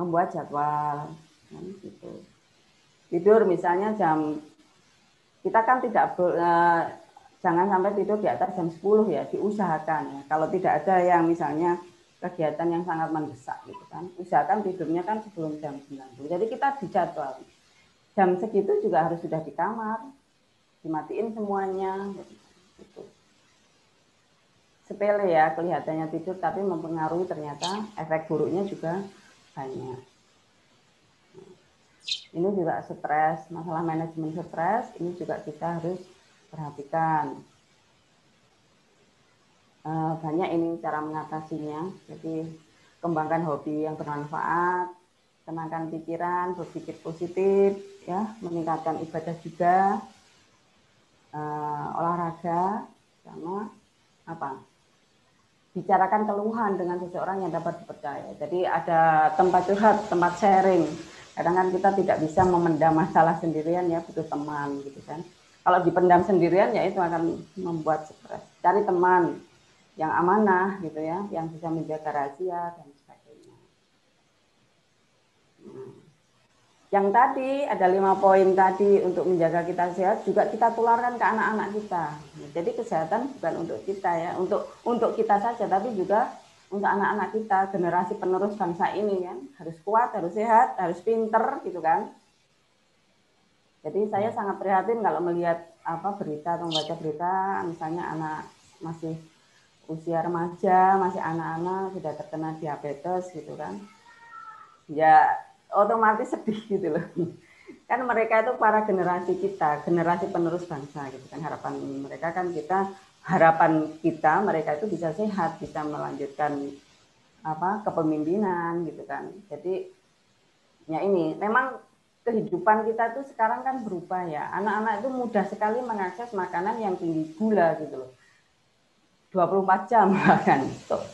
Speaker 3: Membuat jadwal kan, gitu. Tidur misalnya kita kan jangan sampai tidur di atas jam 10 ya, diusahakan ya. Kalau tidak ada yang misalnya kegiatan yang sangat mendesak gitu kan, usahakan tidurnya kan sebelum jam 9. Jadi kita dijadwal. Jam segitu juga harus sudah di kamar, dimatiin semuanya gitu. Sepele ya kelihatannya tidur, tapi mempengaruhi ternyata efek buruknya juga banyak. Ini juga stres, masalah manajemen stres, ini juga kita harus perhatikan. banyak ini cara mengatasinya. Jadi kembangkan hobi yang bermanfaat, tenangkan pikiran, berpikir positif, ya, meningkatkan ibadah juga, olahraga, sama apa? Bicarakan keluhan dengan seseorang yang dapat dipercaya. Jadi ada tempat curhat, tempat sharing. Kadang kan kita tidak bisa memendam masalah sendirian, ya, butuh teman gitu kan. Kalau dipendam sendirian ya itu akan membuat stres. Cari teman yang amanah gitu ya, yang bisa menjaga rahasia dan sebagainya. Yang tadi ada 5 poin tadi untuk menjaga kita sehat juga kita tularkan ke anak-anak kita. Jadi kesehatan bukan untuk kita ya, untuk kita saja, tapi juga untuk anak-anak kita, generasi penerus bangsa ini kan, harus kuat, harus sehat, harus pinter gitu kan. Jadi saya sangat prihatin kalau melihat berita atau membaca berita, misalnya anak masih usia remaja, masih anak-anak sudah terkena diabetes gitu kan. Ya otomatis sedih gitu loh. Kan mereka itu para generasi kita, generasi penerus bangsa gitu kan. Harapan kita mereka itu bisa sehat, bisa melanjutkan kepemimpinan gitu kan. Jadi ya ini memang kehidupan kita tuh sekarang kan berubah ya. Anak-anak itu mudah sekali mengakses makanan yang tinggi gula gitu loh. 24 jam bahkan.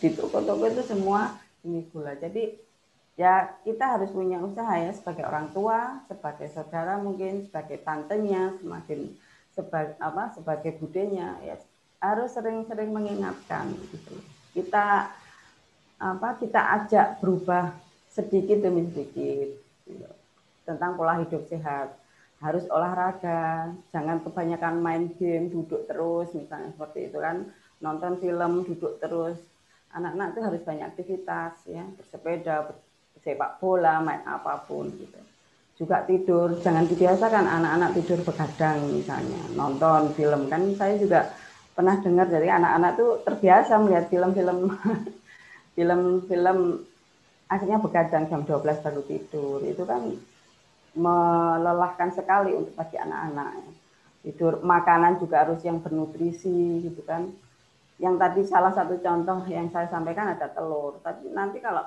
Speaker 3: Di toko-toko itu semua tinggi gula. Jadi ya kita harus punya usaha ya sebagai orang tua, sebagai saudara mungkin, sebagai tantenya, sebagai budenya ya harus sering-sering mengingatkan gitu. Kita ajak berubah sedikit demi sedikit gitu, tentang pola hidup sehat. Harus olahraga, jangan kebanyakan main game, duduk terus misalnya seperti itu kan, nonton film, duduk terus. Anak-anak itu harus banyak aktivitas ya, bersepeda, sepak bola, main apapun gitu. Juga tidur, jangan dibiasakan anak-anak tidur begadang misalnya, nonton film. Kan saya juga pernah dengar dari anak-anak tuh terbiasa melihat film-film akhirnya begadang jam 12 baru tidur. Itu kan melelahkan sekali untuk bagi anak-anak. Tidur, makanan juga harus yang bernutrisi gitu kan. Yang tadi salah satu contoh yang saya sampaikan ada telur. Tapi nanti kalau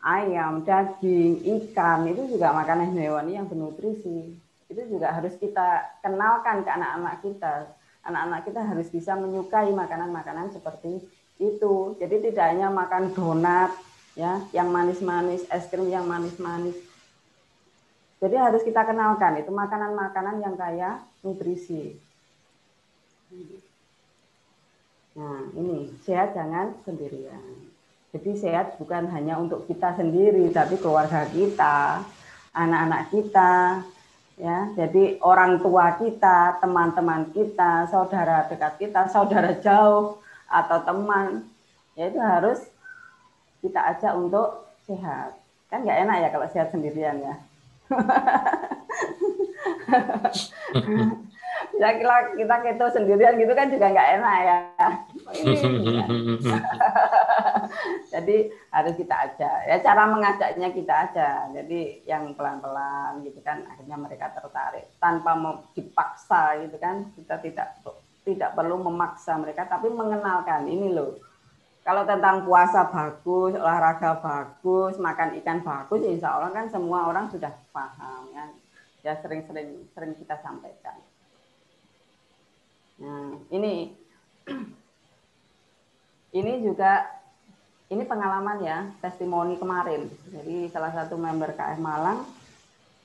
Speaker 3: ayam, daging, ikan itu juga makanan hewani yang bernutrisi. Itu juga harus kita kenalkan ke anak-anak kita. Anak-anak kita harus bisa menyukai makanan-makanan seperti itu. Jadi tidak hanya makan donat ya, yang manis-manis, es krim yang manis-manis. Jadi harus kita kenalkan itu makanan-makanan yang kaya nutrisi. Nah, ini sehat jangan sendirian. Jadi sehat bukan hanya untuk kita sendiri, tapi keluarga kita, anak-anak kita, ya. Jadi orang tua kita, teman-teman kita, saudara dekat kita, saudara jauh atau teman, ya itu harus kita ajak untuk sehat. Kan nggak enak ya kalau sehat sendirian ya. Ya kita keto sendirian gitu kan juga nggak enak ya. Jadi harus kita ajak. Ya cara mengajaknya kita aja. Jadi yang pelan-pelan gitu kan, akhirnya mereka tertarik tanpa dipaksa gitu kan. Kita tidak perlu memaksa mereka, tapi mengenalkan ini loh. Kalau tentang puasa bagus, olahraga bagus, makan ikan bagus, ya insya Allah kan semua orang sudah paham ya. Ya sering kita sampaikan. Nah, ini juga ini pengalaman ya, testimoni kemarin. Jadi salah satu member KF Malang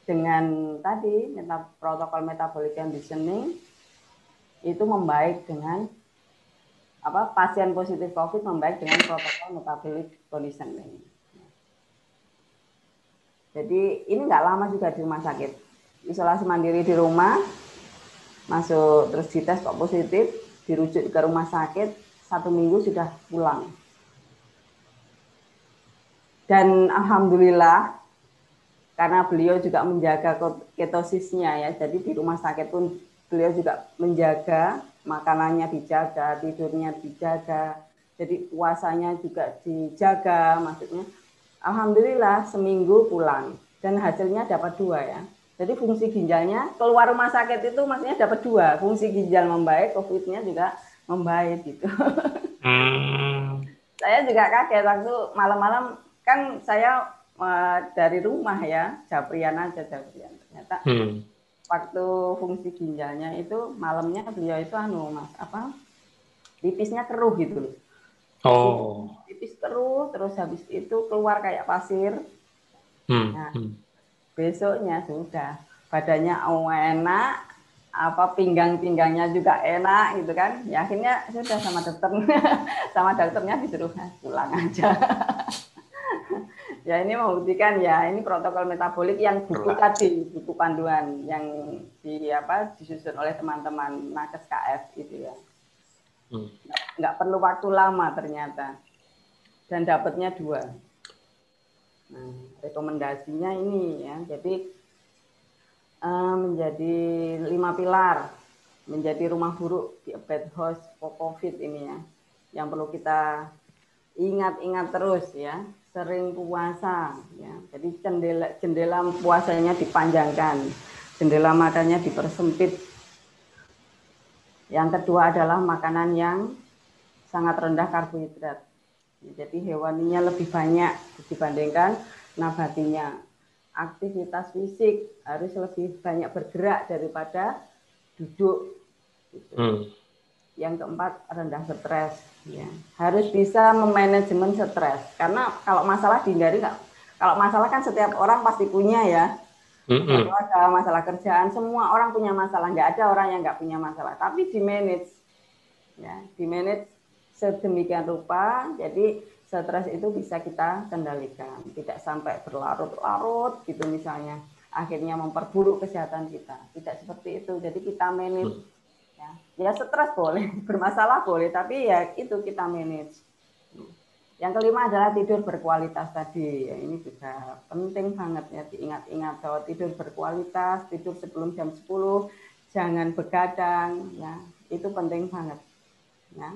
Speaker 3: dengan tadi protokol metabolic conditioning itu membaik dengan pasien positif COVID membaik dengan protokol metabolic conditioning. Jadi ini nggak lama juga di rumah sakit, isolasi mandiri di rumah, masuk terus dites kok positif, dirujuk ke rumah sakit, 1 minggu sudah pulang. Dan alhamdulillah karena beliau juga menjaga ketosisnya ya, jadi di rumah sakit pun beliau juga menjaga, makanannya dijaga, tidurnya dijaga, jadi puasanya juga dijaga, maksudnya alhamdulillah seminggu pulang dan hasilnya dapat 2 ya. Jadi fungsi ginjalnya keluar rumah sakit itu maksudnya dapat 2, fungsi ginjal membaik, COVID-nya juga membaik gitu. Saya juga kaget waktu malam-malam, kan saya dari rumah ya, Japrian aja Japrian. Ternyata waktu fungsi ginjalnya itu malamnya beliau itu pipisnya keruh gitu loh. Pipis keruh, terus habis itu keluar kayak pasir. Nah, besoknya sudah badannya enak, pinggang-pinggangnya juga enak gitu kan. Ya akhirnya sudah sama dokternya disuruh pulang aja. Ya ini membuktikan ya ini protokol metabolik yang buku panduan yang disusun oleh teman-teman nakes KF itu ya. Nggak perlu waktu lama ternyata, dan dapatnya 2. Nah, rekomendasinya ini ya, jadi menjadi 5 pilar, menjadi rumah buruk di bed host for COVID ini ya, yang perlu kita ingat-ingat terus ya. Sering puasa ya, jadi jendela puasanya dipanjangkan, jendela makannya dipersempit. Yang kedua adalah makanan yang sangat rendah karbohidrat. Jadi hewaninya lebih banyak dibandingkan nabatinya. Aktivitas fisik harus lebih banyak bergerak daripada duduk. Gitu. Yang keempat, rendah stres. Ya. Harus bisa memanajemen stres. Karena kalau masalah dihindari, kalau masalah kan setiap orang pasti punya ya. Ada masalah kerjaan, semua orang punya masalah. Nggak ada orang yang nggak punya masalah. Tapi di-manage. Ya, di-manage sedemikian rupa, jadi stres itu bisa kita kendalikan. Tidak sampai berlarut-larut gitu misalnya. Akhirnya memperburuk kesehatan kita. Tidak seperti itu. Jadi kita manage. Ya stres boleh, bermasalah boleh, tapi ya itu kita manage. Yang kelima adalah tidur berkualitas tadi. Ya, ini juga penting banget ya diingat-ingat bahwa tidur berkualitas, tidur sebelum jam 10, jangan begadang, ya itu penting banget. Ya.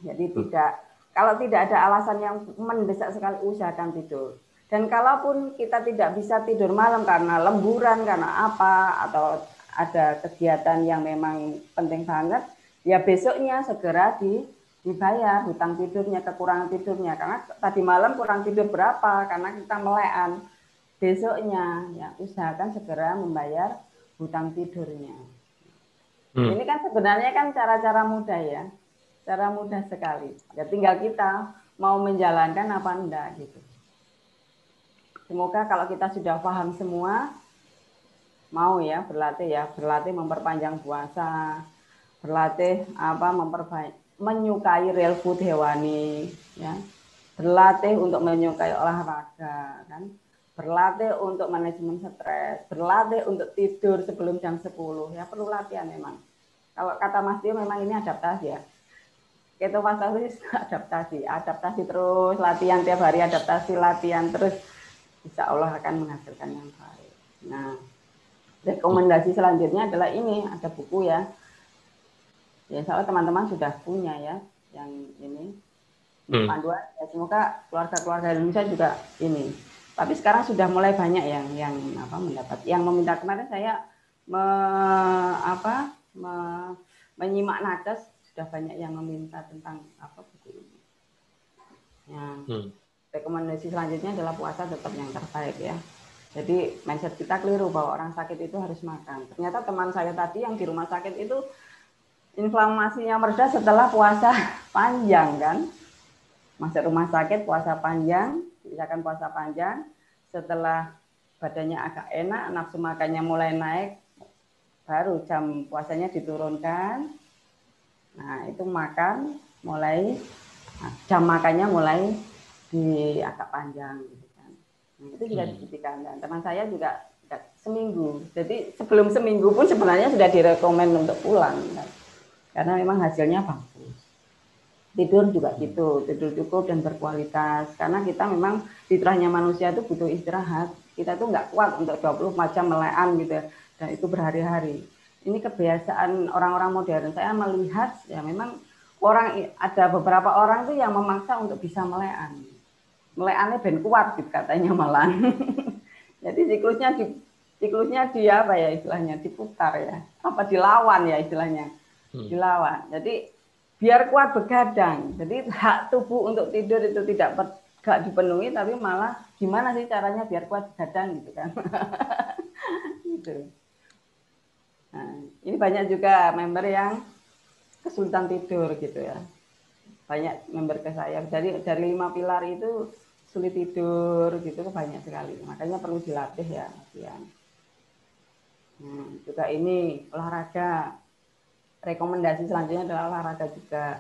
Speaker 3: Jadi kalau tidak ada alasan yang mendesak sekali, usahakan tidur. Dan kalaupun kita tidak bisa tidur malam karena lemburan, karena apa, atau ada kegiatan yang memang penting banget, ya besoknya segera dibayar hutang tidurnya, kekurangan tidurnya. Karena tadi malam kurang tidur berapa, karena kita melekan. Besoknya ya usahakan segera membayar hutang tidurnya. Ini kan sebenarnya kan cara-cara mudah ya. Cara mudah sekali. Ya tinggal kita mau menjalankan apa enggak gitu. Semoga kalau kita sudah paham semua, mau ya berlatih memperpanjang puasa, berlatih menyukai real food hewani, ya, berlatih untuk menyukai olahraga, kan, berlatih untuk manajemen stres, berlatih untuk tidur sebelum jam 10, ya perlu latihan memang. Kalau kata Mas Tio memang ini adaptasi ya, ketofastosis adaptasi terus, latihan tiap hari, latihan terus, insya Allah akan menghasilkan yang baik. Nah, rekomendasi selanjutnya adalah ini, ada buku ya. Ya, soalnya teman-teman sudah punya ya, yang ini panduan. Ya, semoga keluarga-keluarga Indonesia juga ini. Tapi sekarang sudah mulai banyak yang mendapat. Yang meminta, kemarin saya menyimak nakes, sudah banyak yang meminta tentang buku ini. Ya, rekomendasi selanjutnya adalah puasa tetap yang terbaik ya. Jadi mindset kita keliru bahwa orang sakit itu harus makan. Ternyata teman saya tadi yang di rumah sakit itu inflamasinya mereda setelah puasa panjang kan. Masuk rumah sakit puasa panjang, misalkan puasa panjang, setelah badannya agak enak, nafsu makannya mulai naik, baru jam puasanya diturunkan. Nah itu makan jam makannya mulai agak panjang. Itu juga dibuktikan, dan teman saya juga seminggu. Jadi sebelum seminggu pun sebenarnya sudah direkomend untuk pulang, kan? Karena memang hasilnya bagus. Tidur juga gitu, tidur cukup dan berkualitas. Karena kita memang fitrahnya manusia itu butuh istirahat. Kita tuh nggak kuat untuk 24 jam melekan gitu ya, dan itu berhari-hari. Ini kebiasaan orang-orang modern. Saya melihat ya memang ada beberapa orang tuh yang memaksa untuk bisa melekan. Melekannya ben kuat gitu katanya malah. Jadi siklusnya istilahnya diputar ya. Dilawan ya istilahnya. Dilawan. Jadi biar kuat begadang. Jadi hak tubuh untuk tidur itu tidak dipenuhi, tapi malah gimana sih caranya biar kuat begadang gitu kan. Gitu. Nah, ini banyak juga member yang kesulitan tidur gitu ya. Banyak member ke saya. Dari 5 pilar itu sulit tidur gitu banyak sekali. Makanya perlu dilatih ya, latihan. Juga ini olahraga. Rekomendasi selanjutnya adalah olahraga juga.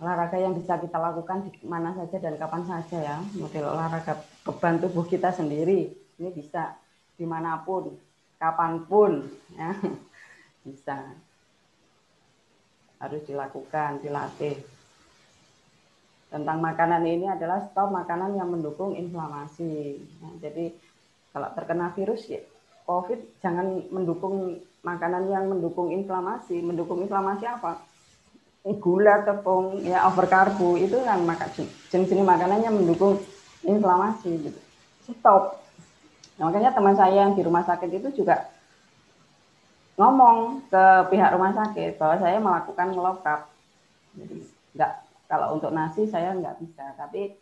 Speaker 3: Olahraga yang bisa kita lakukan di mana saja dan kapan saja ya. Model olahraga beban tubuh kita sendiri. Ini bisa dimanapun, kapanpun ya. Bisa. Harus dilakukan, dilatih. Tentang makanan ini adalah stop makanan yang mendukung inflamasi. Nah, jadi kalau terkena virus ya, COVID jangan mendukung makanan yang mendukung inflamasi. Mendukung inflamasi apa? Gula, tepung, ya overkarbo itu kan jenis-jenis makanan yang mendukung inflamasi. Gitu. Stop. Nah, makanya teman saya yang di rumah sakit itu juga ngomong ke pihak rumah sakit bahwa saya melakukan low carb. Jadi kalau untuk nasi saya nggak bisa, tapi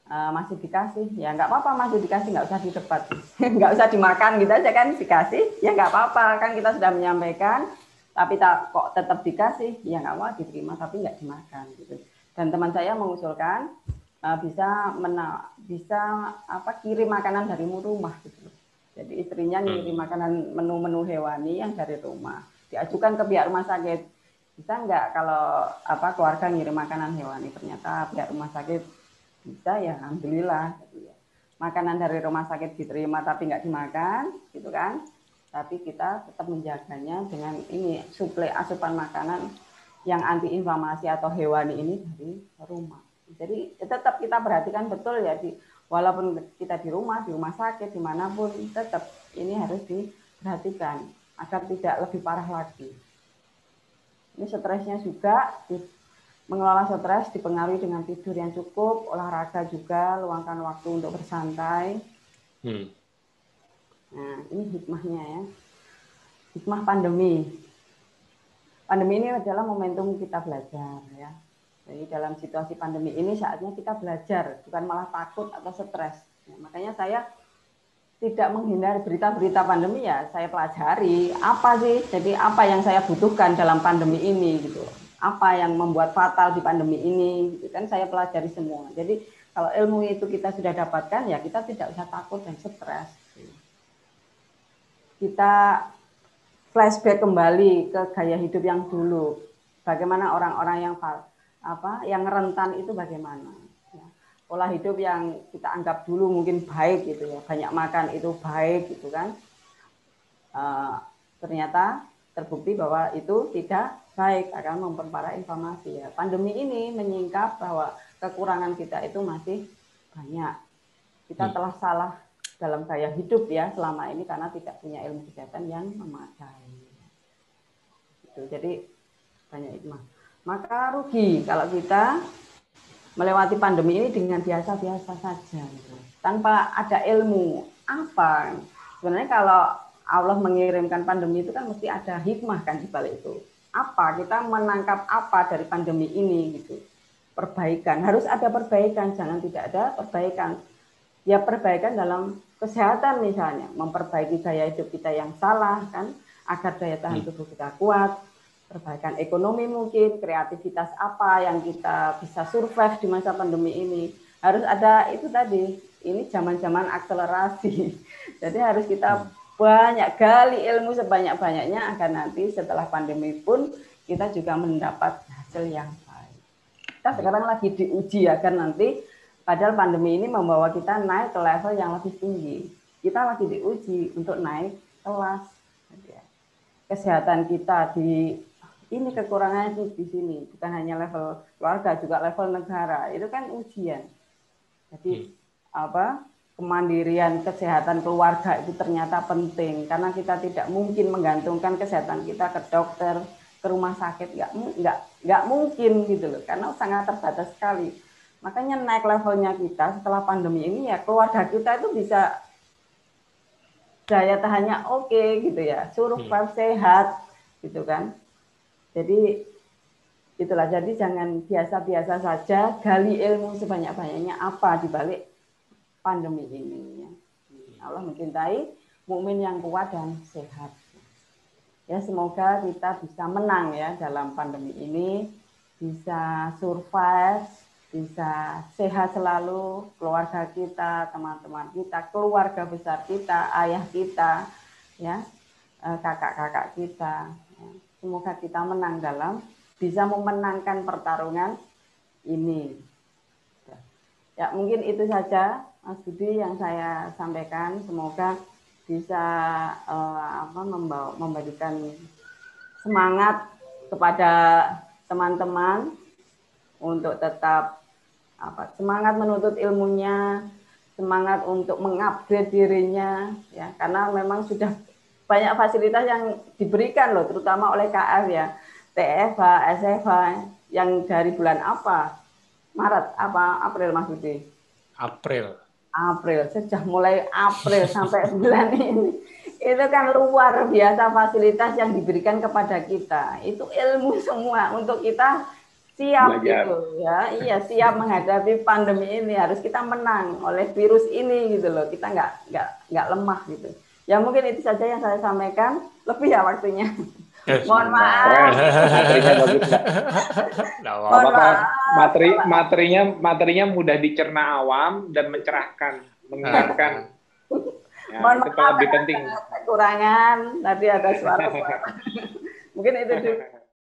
Speaker 3: masih dikasih, ya nggak apa-apa, masih dikasih, nggak usah didebat, nggak usah dimakan gitu aja kan, dikasih, ya nggak apa-apa, kan kita sudah menyampaikan, tapi kok tetap dikasih, ya nggak mau diterima, tapi nggak dimakan gitu. Dan teman saya mengusulkan bisa kirim makanan dari rumah gitu. Jadi istrinya ngirim makanan menu-menu hewani yang dari rumah, diajukan ke pihak rumah sakit, bisa nggak kalau keluarga ngirim makanan hewani, ternyata pihak rumah sakit bisa, ya alhamdulillah. Makanan dari rumah sakit diterima tapi nggak dimakan gitu kan, tapi kita tetap menjaganya dengan ini suplai asupan makanan yang anti inflamasi atau hewani ini dari rumah. Jadi tetap kita perhatikan betul ya, walaupun kita di rumah sakit dimanapun, tetap ini harus diperhatikan agar tidak lebih parah lagi. Ini stresnya juga, mengelola stres dipengaruhi dengan tidur yang cukup, olahraga juga, luangkan waktu untuk bersantai. Nah, ini hikmahnya ya. Hikmah pandemi. Pandemi ini adalah momentum kita belajar ya. Jadi dalam situasi pandemi ini saatnya kita belajar, bukan malah takut atau stres. Ya, makanya saya tidak menghindari berita-berita pandemi ya, saya pelajari apa sih, jadi apa yang saya butuhkan dalam pandemi ini gitu. Apa yang membuat fatal di pandemi ini, kan saya pelajari semua. Jadi kalau ilmu itu kita sudah dapatkan, ya kita tidak usah takut dan stres. Kita flashback kembali ke gaya hidup yang dulu. Bagaimana orang-orang yang rentan itu bagaimana? Ya. Pola hidup yang kita anggap dulu mungkin baik gitu ya, banyak makan itu baik gitu kan. Ternyata terbukti bahwa itu tidak baik, akan memperparah inflamasi ya. Pandemi ini menyingkap bahwa kekurangan kita itu masih banyak. Kita telah salah dalam gaya hidup ya selama ini karena tidak punya ilmu kesehatan yang memadai. Gitu. Jadi banyak hikmah. Maka rugi kalau kita melewati pandemi ini dengan biasa-biasa saja, gitu. Tanpa ada ilmu apa. Sebenarnya kalau Allah mengirimkan pandemi itu kan mesti ada hikmah kan di balik itu. Apa kita menangkap apa dari pandemi ini gitu. Perbaikan, harus ada perbaikan, jangan tidak ada perbaikan. Ya perbaikan dalam kesehatan misalnya, memperbaiki gaya hidup kita yang salah kan, agar daya tahan tubuh kita kuat. Perbaikan ekonomi mungkin, kreativitas apa yang kita bisa survive di masa pandemi ini. Harus ada itu tadi, ini zaman-zaman akselerasi. Jadi harus kita banyak gali ilmu sebanyak-banyaknya agar nanti setelah pandemi pun kita juga mendapat hasil yang baik. Kita sekarang lagi diuji agar nanti, padahal pandemi ini membawa kita naik ke level yang lebih tinggi. Kita lagi diuji untuk naik kelas. Kesehatan kita ini kekurangannya di sini, bukan hanya level keluarga, juga level negara. Itu kan ujian. Jadi kemandirian kesehatan keluarga itu ternyata penting, karena kita tidak mungkin menggantungkan kesehatan kita ke dokter, ke rumah sakit, nggak mungkin gitu loh, karena sangat terbatas sekali. Makanya naik levelnya kita setelah pandemi ini ya, keluarga kita itu bisa daya tahannya oke gitu ya, survive sehat gitu kan. Jadi itulah, jadi jangan biasa-biasa saja, gali ilmu sebanyak-banyaknya apa di balik pandemi ini. Allah mencintai mukmin yang kuat dan sehat. Ya, semoga kita bisa menang ya dalam pandemi ini, bisa survive, bisa sehat selalu, keluarga kita, teman-teman kita, keluarga besar kita, ayah kita, ya, kakak-kakak kita. Semoga kita menang dalam bisa memenangkan pertarungan ini. Ya, mungkin itu saja Mas Budi yang saya sampaikan. Semoga bisa memberikan semangat kepada teman-teman untuk tetap semangat menuntut ilmunya, semangat untuk mengupgrade dirinya, ya, karena memang sudah banyak fasilitas yang diberikan loh, terutama oleh KF ya. TFH, SFH yang dari bulan apa? Maret apa April Mas Budi?
Speaker 1: April.
Speaker 3: Sejak mulai April sampai bulan ini. Itu kan luar biasa fasilitas yang diberikan kepada kita. Itu ilmu semua untuk kita siap gitu ya. Iya, siap menghadapi pandemi ini. Harus kita menang oleh virus ini gitu loh. Kita nggak lemah gitu. Ya mungkin itu saja yang saya sampaikan. Lebih ya waktunya. Mohon maaf.
Speaker 2: Materinya bagus, Mbak. Mohon maaf. Materinya mudah dicerna awam dan mencerahkan, mengingatkan.
Speaker 3: Ya, mohon maaf,
Speaker 2: lebih penting.
Speaker 3: Kekurangan, tadi ada suara. Mungkin itu dulu.